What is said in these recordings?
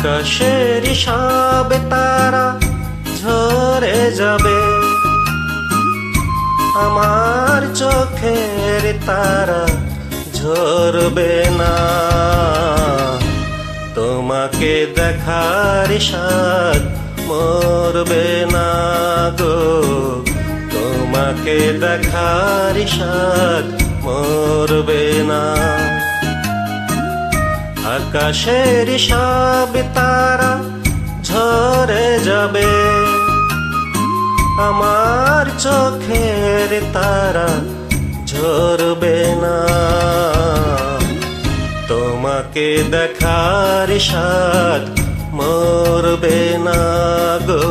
আকাশের সব তারা ঝরে যাবে, আমার চোখের তারা ঝরবে না। তোমাকে দেখার স্বাদ মরবে না গো, তোমাকে দেখার স্বাদ মরবে না। আকাশের সব তারা ঝরে যাবে, আমার চোখের তারা ঝরবে না। তোমাকে দেখার স্বাদ মরবে না গো,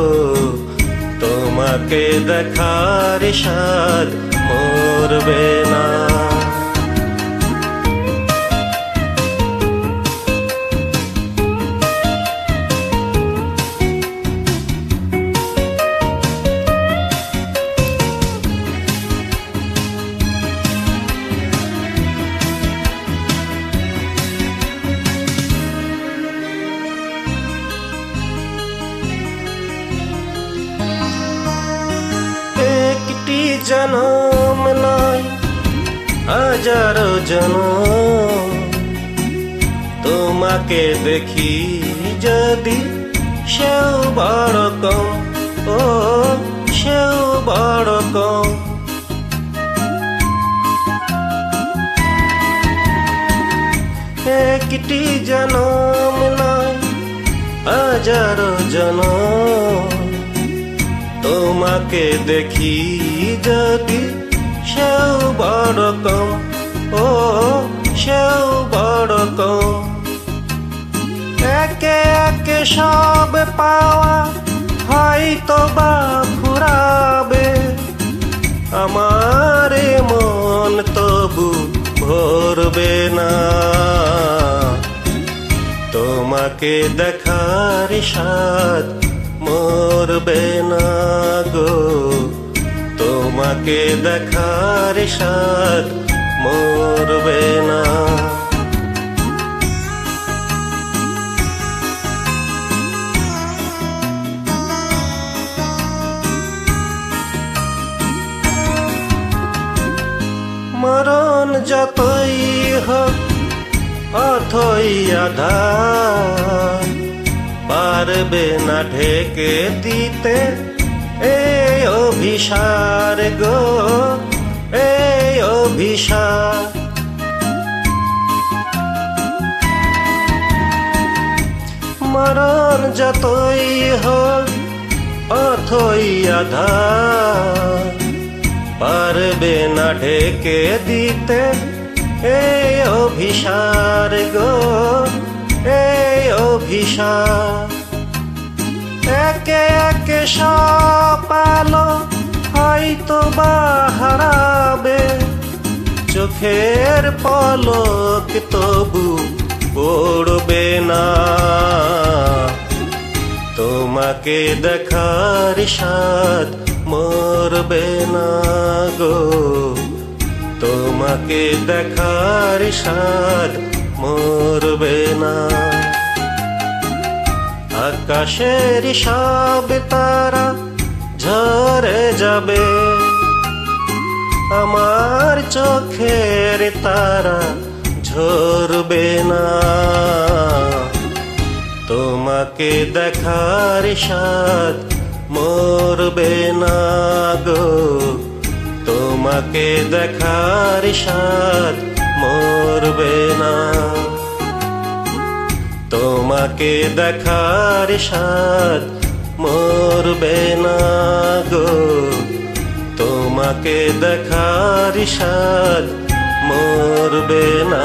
তোমাকে দেখার স্বাদ মরবে না। জনম নয় হাজারো জনম, তোমাকে দেখি যদি সেও বড় কম, ও সেও বড় কম। একটি জনম নয় হাজারো জনম, তোমাকে দেখি যদি সেও বড় কম, ও সেও বড় কম। একে একে সব পাওয়া হয়তো বা ফুরাবে, আমার মন তবু ভরবে না। তোমাকে দেখার স্বাদ মরবে না গো, তোমাকে দেখার স্বাদ মরবে না। মরণ যতই হোক অথই আধার, পারবে না ঢেকে দিতে এই অভিসার গো, এই অভিসার। মরণ যতই হোক অথই আধার, পারবে না ঢেকে দিতে এই অভিসার গো, এই অভিসার। একে একে সব আলো হয়তো বা হারাবে, চোখের পলক তবু পড়বে না। তোমাকে দেখার স্বাদ মরবে না গো, তোমাকে দেখার স্বাদ মরবে না। আকাশের সব তারা ঝরে যাবে, আমার চোখের তারা ঝরবে না। তোমাকে দেখার স্বাদ মরবে না গো, তোমাকে দেখার স্বাদ মরবে না। তোমাকে দেখার স্বাদ মরবে না গো, তোমাকে দেখার স্বাদ মরবে না।